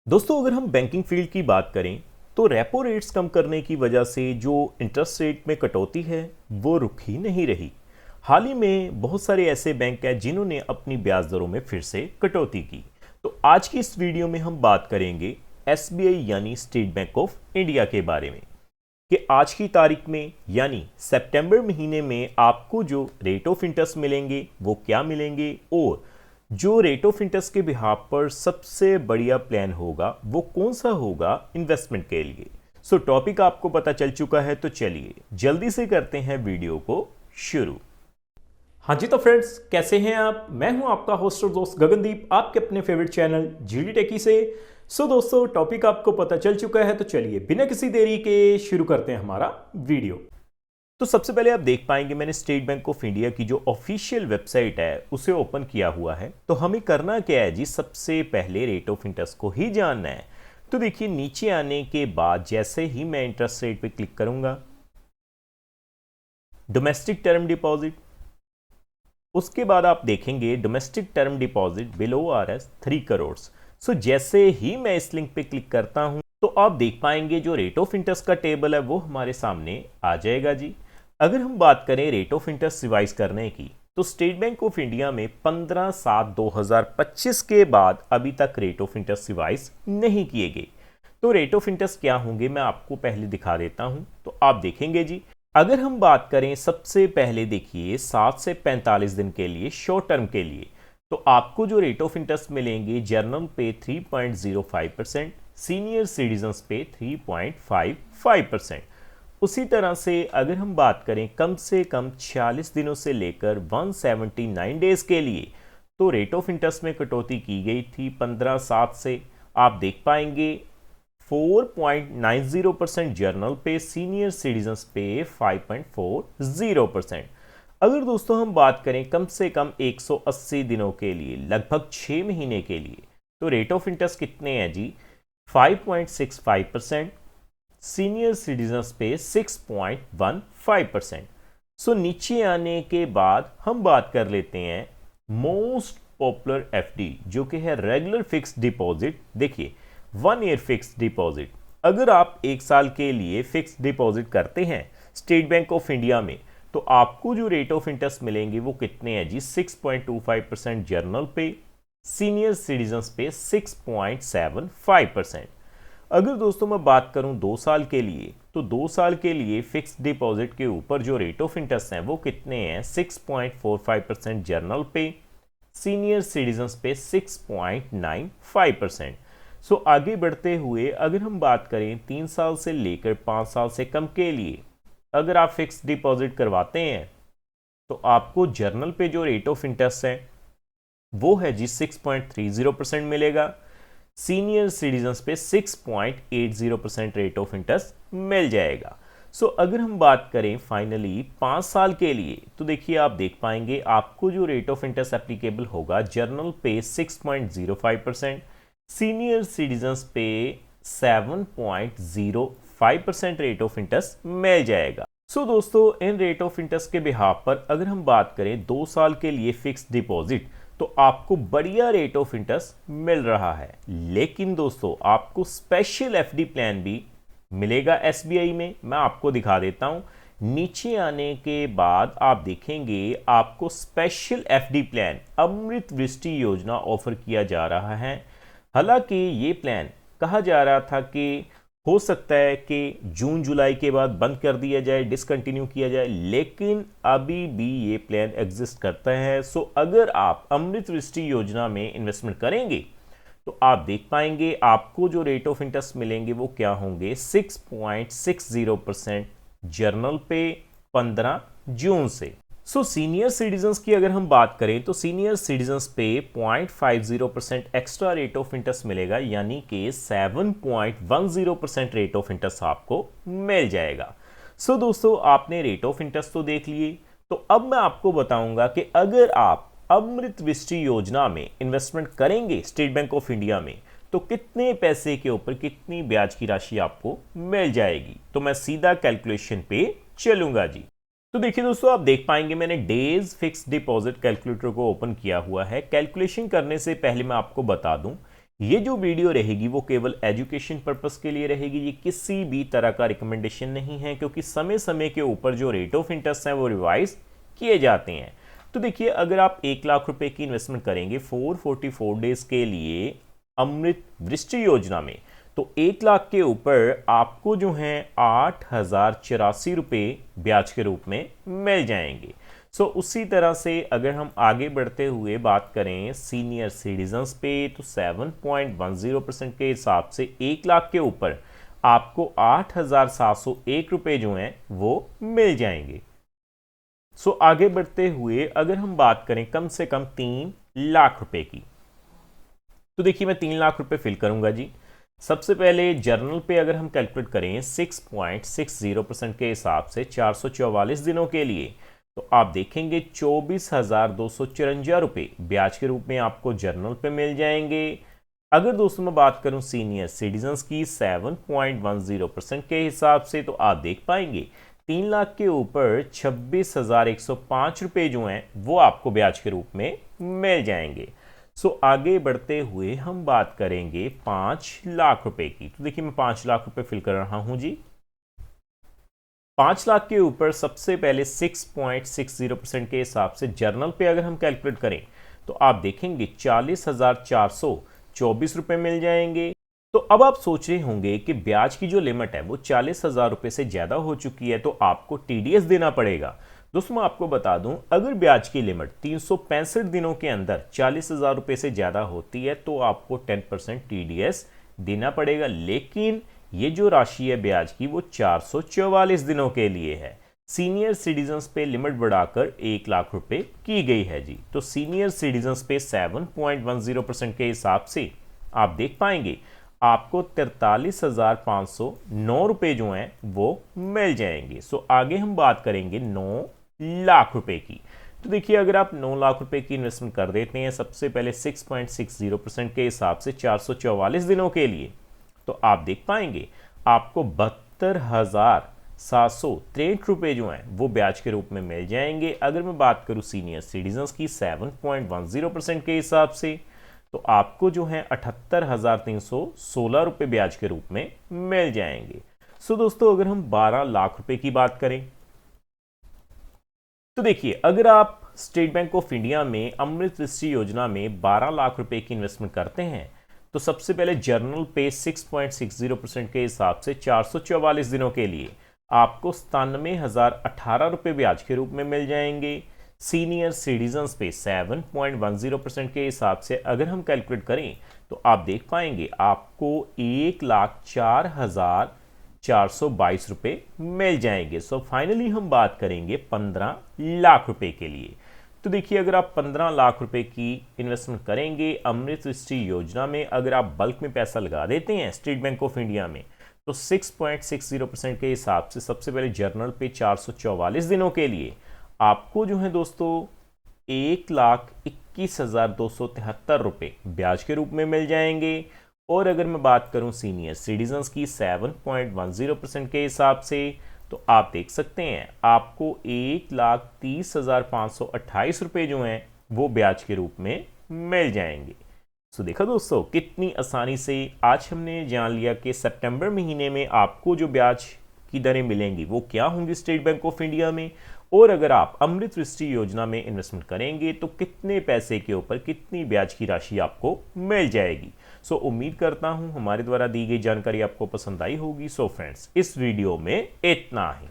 दोस्तों, अगर हम बैंकिंग फील्ड की बात करें तो रेपो रेट्स कम करने की वजह से जो इंटरेस्ट रेट में कटौती है वो रुक ही नहीं रही। हाल ही में बहुत सारे ऐसे बैंक हैं जिन्होंने अपनी ब्याज दरों में फिर से कटौती की। तो आज की इस वीडियो में हम बात करेंगे एसबीआई यानी स्टेट बैंक ऑफ इंडिया के बारे में कि आज की तारीख में यानी सितंबर महीने में आपको जो रेट ऑफ इंटरेस्ट मिलेंगे वो क्या मिलेंगे और जो रेट ऑफ इंटरेस्ट के बिहाफ पर सबसे बढ़िया प्लान होगा वो कौन सा होगा इन्वेस्टमेंट के लिए। सो टॉपिक आपको पता चल चुका है, तो चलिए जल्दी से करते हैं वीडियो को शुरू। हाँ जी, तो फ्रेंड्स कैसे हैं आप? मैं हूं आपका होस्ट और दोस्त गगनदीप, आपके अपने फेवरेट चैनल जीडी टेकी से। सो दोस्तों, टॉपिक आपको पता चल चुका है, तो चलिए बिना किसी देरी के शुरू करते हैं हमारा वीडियो। तो सबसे पहले आप देख पाएंगे मैंने स्टेट बैंक ऑफ इंडिया की जो ऑफिशियल वेबसाइट है उसे ओपन किया हुआ है। तो हमें करना क्या है जी, सबसे पहले रेट ऑफ इंटरेस्ट को ही जानना है। तो देखिए, नीचे आने के बाद जैसे ही मैं इंटरेस्ट रेट पे क्लिक करूंगा, डोमेस्टिक टर्म डिपॉजिट, उसके बाद आप देखेंगे domestic term deposit below RS 3 crore. So जैसे ही मैं इस लिंक पे क्लिक करता हूं तो आप देख पाएंगे जो रेट ऑफ इंटरेस्ट का टेबल है वो हमारे सामने आ जाएगा जी। अगर हम बात करें रेट ऑफ इंटरेस्ट रिवाइज करने की, तो स्टेट बैंक ऑफ इंडिया में 15/7/2025 के बाद अभी तक रेट ऑफ इंटरेस्ट रिवाइज नहीं किए गए। तो रेट ऑफ इंटरेस्ट क्या होंगे मैं आपको पहले दिखा देता हूं, तो आप देखेंगे जी। अगर हम बात करें सबसे पहले देखिए 7 से 45 दिन के लिए शॉर्ट टर्म के लिए, तो आपको जो रेट ऑफ इंटरेस्ट मिलेंगे जनरल पे 3.05%, सीनियर सिटीजन्स पे 3.55%। उसी तरह से अगर हम बात करें कम से कम 46 दिनों से लेकर 179 डेज के लिए, तो रेट ऑफ इंटरेस्ट में कटौती की गई थी 15/7 से। आप देख पाएंगे 4.90% जर्नल पे, सीनियर सिटीजन्स पे 5.40%। अगर दोस्तों हम बात करें कम से कम 180 दिनों के लिए, लगभग 6 महीने के लिए, तो रेट ऑफ इंटरेस्ट कितने हैं जी, 5.65%, सीनियर सिटीजन्स पे 6.15%। सो नीचे आने के बाद हम बात कर लेते हैं मोस्ट पॉपुलर एफडी जो कि है रेगुलर फिक्स्ड डिपॉजिट। देखिए 1 ईयर फिक्स्ड डिपॉजिट, अगर आप 1 साल के लिए फिक्स्ड डिपॉजिट करते हैं स्टेट बैंक ऑफ इंडिया में, तो आपको जो रेट ऑफ इंटरेस्ट मिलेंगे वो कितने हैं जी, 6.25% जर्नल पे, सीनियर सिटीजन्स पे 6.75%। अगर दोस्तों मैं बात करूं 2 साल के लिए, तो 2 साल के लिए फिक्स्ड डिपॉजिट के ऊपर जो रेट ऑफ इंटरेस्ट हैं वो कितने हैं, 6.45% जर्नल पे, सीनियर सिटीजन्स पे 6.95%। सो आगे बढ़ते हुए अगर हम बात करें 3 साल से लेकर 5 साल से कम के लिए अगर आप फिक्स्ड डिपॉजिट करवाते हैं, तो आपको जर्नल पे जो रेट ऑफ इंटरेस्ट है वो है जी 6.30% मिलेगा, सीनियर सिटीजन्स पे 6.80% रेट ऑफ इंटरेस्ट मिल जाएगा। सो अगर हम बात करें फाइनली 5 साल के लिए, तो देखिए आप देख पाएंगे आपको जो रेट ऑफ इंटरेस्ट एप्लीकेबल होगा जर्नल पे 6.05%, सीनियर सिटीजन्स पे 7.05% रेट ऑफ इंटरेस्ट मिल जाएगा। सो दोस्तों, इन रेट ऑफ इंटरेस्ट के बिहाफ पर अगर हम बात करें 2 साल के लिए फिक्स्ड डिपॉजिट, तो आपको बढ़िया रेट ऑफ इंटरेस्ट मिल रहा है। लेकिन दोस्तों आपको स्पेशल एफडी प्लान भी मिलेगा एसबीआई में, मैं आपको दिखा देता हूं। नीचे आने के बाद आप देखेंगे आपको स्पेशल एफडी प्लान अमृत वृष्टि योजना ऑफर किया जा रहा है। हालांकि ये प्लान कहा जा रहा था कि हो सकता है कि जून जुलाई के बाद बंद कर दिया जाए, डिसकंटिन्यू किया जाए, लेकिन अभी भी ये प्लान एग्जिस्ट करता है। सो अगर आप अमृत वृष्टि योजना में इन्वेस्टमेंट करेंगे तो आप देख पाएंगे आपको जो रेट ऑफ इंटरेस्ट मिलेंगे वो क्या होंगे, 6.60% जर्नल पे 15 जून से। सो सीनियर सिटीजन्स की अगर हम बात करें तो सीनियर सिटीजन्स पे 0.50% एक्स्ट्रा रेट ऑफ इंटरेस्ट मिलेगा, यानी कि 7.10% रेट ऑफ इंटरेस्ट आपको मिल जाएगा। सो दोस्तों आपने रेट ऑफ इंटरेस्ट तो देख लिए, तो अब मैं आपको बताऊंगा कि अगर आप अमृत वृष्टि योजना में इन्वेस्टमेंट करेंगे स्टेट बैंक ऑफ इंडिया में, तो कितने पैसे के ऊपर कितनी ब्याज की राशि आपको मिल जाएगी। तो मैं सीधा कैलकुलेशन पे चलूंगा जी। तो देखिए दोस्तों, आप देख पाएंगे मैंने डेज फिक्स डिपॉजिट कैलकुलेटर को ओपन किया हुआ है। कैलकुलेशन करने से पहले मैं आपको बता दूं ये जो वीडियो रहेगी वो केवल एजुकेशन पर्पस के लिए रहेगी, ये किसी भी तरह का रिकमेंडेशन नहीं है, क्योंकि समय समय के ऊपर जो रेट ऑफ इंटरेस्ट है वो रिवाइज किए जाते हैं। तो देखिए, अगर आप 1 लाख रुपए की इन्वेस्टमेंट करेंगे 444 डेज के लिए अमृत वृष्टि योजना में, तो 1 लाख के ऊपर आपको जो है 8,084 रुपये ब्याज के रूप में मिल जाएंगे। उसी तरह से अगर हम आगे बढ़ते हुए बात करें सीनियर सिटीजन्स पे, तो 7.10% के हिसाब से 1 लाख के ऊपर आपको 8,701 रुपये जो हैं वो मिल जाएंगे। आगे बढ़ते हुए अगर हम बात करें कम से कम 3 लाख रुपए की, तो देखिए मैं 3 लाख रुपए फिल करूंगा जी। सबसे पहले जर्नल पे अगर हम कैलकुलेट करें 6.60% के हिसाब से 444 दिनों के लिए, तो आप देखेंगे 24,254 रुपये ब्याज के रूप में आपको जर्नल पे मिल जाएंगे। अगर दोस्तों मैं बात करूं सीनियर सिटीजन्स की 7.10% के हिसाब से, तो आप देख पाएंगे 3 लाख के ऊपर 26,105 रुपये जो हैं वो आपको ब्याज के रूप में मिल जाएंगे। आगे बढ़ते हुए हम बात करेंगे 5 लाख रुपए की, तो देखिए मैं 5 लाख रुपए फिल कर रहा हूं जी। 5 लाख के ऊपर सबसे पहले 6.60% के हिसाब से जर्नल पे अगर हम कैलकुलेट करें, तो आप देखेंगे 40,424 रुपये मिल जाएंगे। तो अब आप सोच रहे होंगे कि ब्याज की जो लिमिट है वो 40,000 रुपये से ज़्यादा हो चुकी है, तो आपको टीडीएस देना पड़ेगा। दोस्तों मैं आपको बता दूं, अगर ब्याज की लिमिट 365 दिनों के अंदर 40,000 रुपये से ज़्यादा होती है तो आपको 10% टीडीएस देना पड़ेगा। लेकिन ये जो राशि है ब्याज की वो 444 दिनों के लिए है। सीनियर सिटीजन्स पे लिमिट बढ़ाकर 1 लाख रुपए की गई है जी। तो सीनियर सिटीजन्स पे 7.10% के हिसाब से आप देख पाएंगे आपको 43,509 रुपये जो हैं वो मिल जाएंगे। आगे हम बात करेंगे 9 लाख रुपए की। तो देखिए, अगर आप 9 लाख रुपए की इन्वेस्टमेंट कर देते हैं सबसे पहले 6.60% के हिसाब से 444 दिनों के लिए, तो आप देख पाएंगे आपको 72,763 रुपये जो हैं वो ब्याज के रूप में मिल जाएंगे। अगर मैं बात करूं सीनियर सिटीजन्स की 7.10% के हिसाब से, तो आपको जो है 78,316 रुपये ब्याज के रूप में मिल जाएंगे। दोस्तों अगर हम 12 लाख रुपए की बात करें, तो देखिए अगर आप स्टेट बैंक ऑफ इंडिया में अमृत वृष्टि योजना में 12 लाख रुपए की इन्वेस्टमेंट करते हैं, तो सबसे पहले जर्नल पे 6.60% के हिसाब से 444 दिनों के लिए आपको 97,018 रुपये ब्याज के रूप में मिल जाएंगे। सीनियर सिटीजन्स पे 7.10% के हिसाब से अगर हम कैलकुलेट करें, तो आप देख पाएंगे आपको 1,04,422 रुपये मिल जाएंगे। फाइनली हम बात करेंगे 15 लाख रुपए के लिए। तो देखिए, अगर आप 15 लाख रुपए की इन्वेस्टमेंट करेंगे अमृत वृष्टि योजना में, अगर आप बल्क में पैसा लगा देते हैं स्टेट बैंक ऑफ इंडिया में, तो 6.60% के हिसाब से सबसे पहले जर्नल पे 444 दिनों के लिए आपको जो है दोस्तों 1,21,273 रुपये ब्याज के रूप में मिल जाएंगे। और अगर मैं बात करूं सीनियर सिटीजन्स की 7.10% के हिसाब से, तो आप देख सकते हैं आपको 1,30,528 रुपये जो हैं वो ब्याज के रूप में मिल जाएंगे। देखा दोस्तों, कितनी आसानी से आज हमने जान लिया कि सितंबर महीने में आपको जो ब्याज की दरें मिलेंगी वो क्या होंगी स्टेट बैंक ऑफ इंडिया में, और अगर आप अमृत वृष्टि योजना में इन्वेस्टमेंट करेंगे तो कितने पैसे के ऊपर कितनी ब्याज की राशि आपको मिल जाएगी। उम्मीद करता हूं हमारे द्वारा दी गई जानकारी आपको पसंद आई होगी। फ्रेंड्स, इस वीडियो में इतना ही।